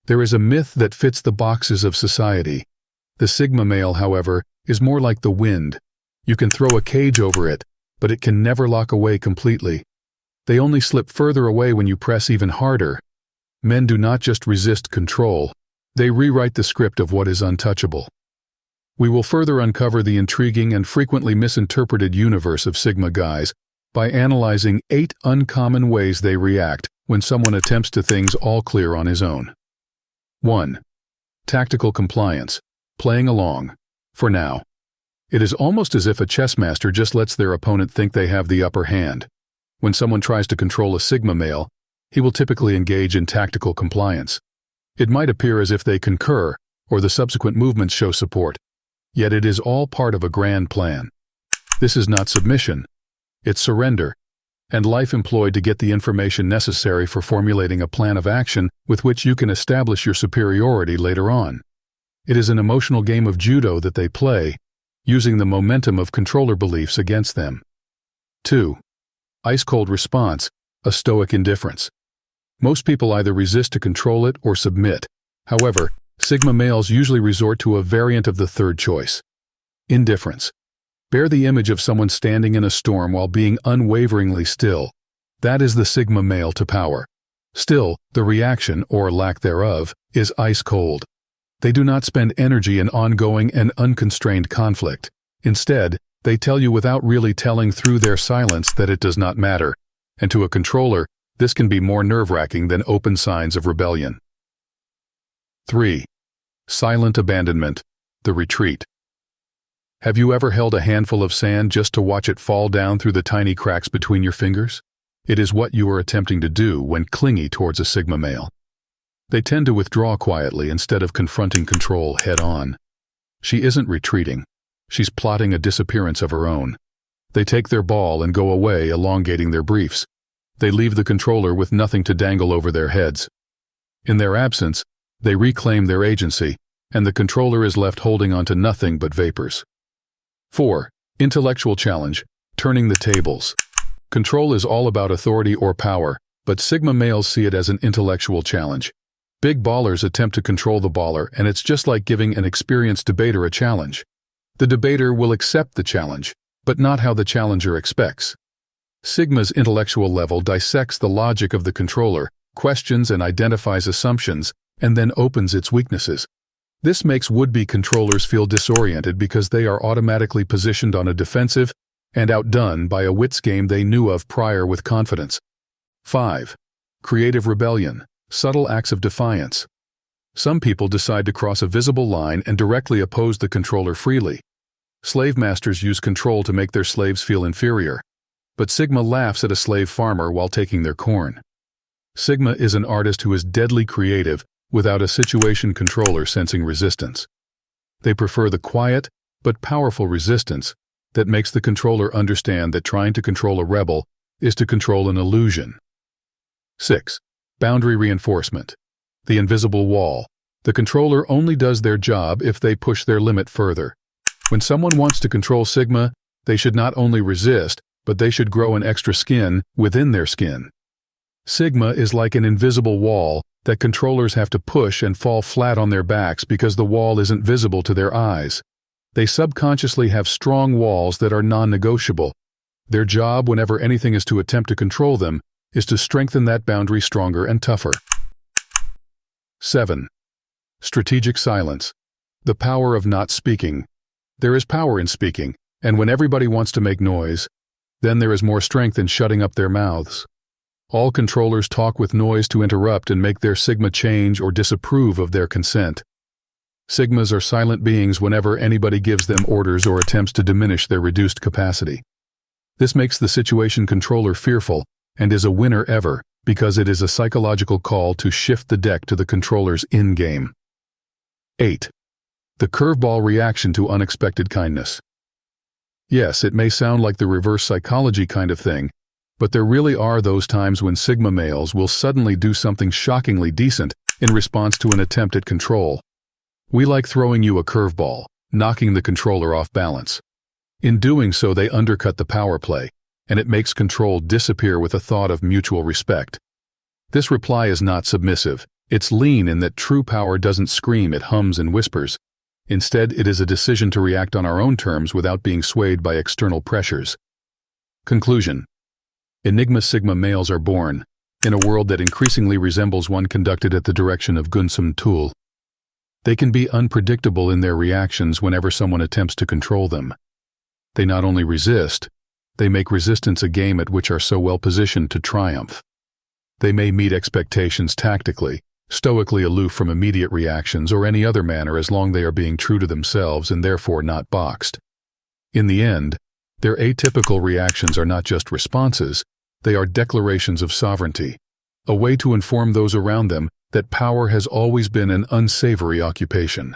There is a myth that fits the boxes of society. The Sigma male, however, is more like the wind. You can throw a cage over it, but it can never lock away completely. They only slip further away when you press even harder. Men do not just resist control, they rewrite the script of what is untouchable. We will further uncover the intriguing and frequently misinterpreted universe of Sigma guys by analyzing 8 uncommon ways they react when someone attempts to things all clear on his own. 1. Tactical compliance, playing along, for now. It is almost as if a chess master just lets their opponent think they have the upper hand. When someone tries to control a Sigma male, he will typically engage in tactical compliance. It might appear as if they concur, or the subsequent movements show support, yet it is all part of a grand plan. This is not submission, it's surrender, and life employed to get the information necessary for formulating a plan of action with which you can establish your superiority later on. It is an emotional game of judo that they play, using the momentum of controller beliefs against them. 2. Ice-cold response, a stoic indifference. Most people either resist to control it or submit. However, Sigma males usually resort to a variant of the third choice. Indifference. Bear the image of someone standing in a storm while being unwaveringly still. That is the Sigma male to power. Still, the reaction, or lack thereof, is ice-cold. They do not spend energy in ongoing and unconstrained conflict. Instead, they tell you without really telling through their silence that it does not matter, and to a controller, this can be more nerve-wracking than open signs of rebellion. 3. Silent abandonment, the retreat. Have you ever held a handful of sand just to watch it fall down through the tiny cracks between your fingers? It is what you are attempting to do when clingy towards a Sigma male. They tend to withdraw quietly instead of confronting control head-on. She isn't retreating. She's plotting a disappearance of her own. They take their ball and go away, elongating their briefs. They leave the controller with nothing to dangle over their heads. In their absence, they reclaim their agency, and the controller is left holding onto nothing but vapors. 4. Intellectual challenge, turning the tables. Control is all about authority or power, but Sigma males see it as an intellectual challenge. Big ballers attempt to control the baller, and it's just like giving an experienced debater a challenge. The debater will accept the challenge, but not how the challenger expects. Sigma's intellectual level dissects the logic of the controller, questions and identifies assumptions, and then opens its weaknesses. This makes would-be controllers feel disoriented because they are automatically positioned on a defensive and outdone by a wits game they knew of prior with confidence. 5. Creative rebellion, subtle acts of defiance. Some people decide to cross a visible line and directly oppose the controller freely. Slave masters use control to make their slaves feel inferior, but Sigma laughs at a slave farmer while taking their corn. Sigma is an artist who is deadly creative without a situation controller sensing resistance. They prefer the quiet but powerful resistance that makes the controller understand that trying to control a rebel is to control an illusion. 6. Boundary reinforcement, the invisible wall. The controller only does their job if they push their limit further. When someone wants to control Sigma, they should not only resist, but they should grow an extra skin within their skin. Sigma is like an invisible wall that controllers have to push and fall flat on their backs because the wall isn't visible to their eyes. They subconsciously have strong walls that are non-negotiable. Their job, whenever anything is to attempt to control them, is to strengthen that boundary stronger and tougher. 7. Strategic silence, the power of not speaking. There is power in speaking, and when everybody wants to make noise, then there is more strength in shutting up their mouths. All controllers talk with noise to interrupt and make their Sigma change or disapprove of their consent. Sigmas are silent beings whenever anybody gives them orders or attempts to diminish their reduced capacity. This makes the situation controller fearful and is a winner ever because it is a psychological call to shift the deck to the controller's in-game. 8. The curveball reaction to unexpected kindness. Yes, it may sound like the reverse psychology kind of thing, but there really are those times when Sigma males will suddenly do something shockingly decent in response to an attempt at control. We like throwing you a curveball, knocking the controller off balance. In doing so, they undercut the power play, and it makes control disappear with a thought of mutual respect. This reply is not submissive, It's lean in that true power doesn't scream, it hums and whispers. Instead, it is a decision to react on our own terms without being swayed by external pressures. Conclusion. Enigma Sigma males are born in a world that increasingly resembles one conducted at the direction of Gunsum Tool. They can be unpredictable in their reactions whenever someone attempts to control them. They not only resist, they make resistance a game at which are so well positioned to triumph. They may meet expectations tactically, stoically aloof from immediate reactions or any other manner as long they are being true to themselves and therefore not boxed. In the end, their atypical reactions are not just responses, they are declarations of sovereignty, a way to inform those around them that power has always been an unsavory occupation.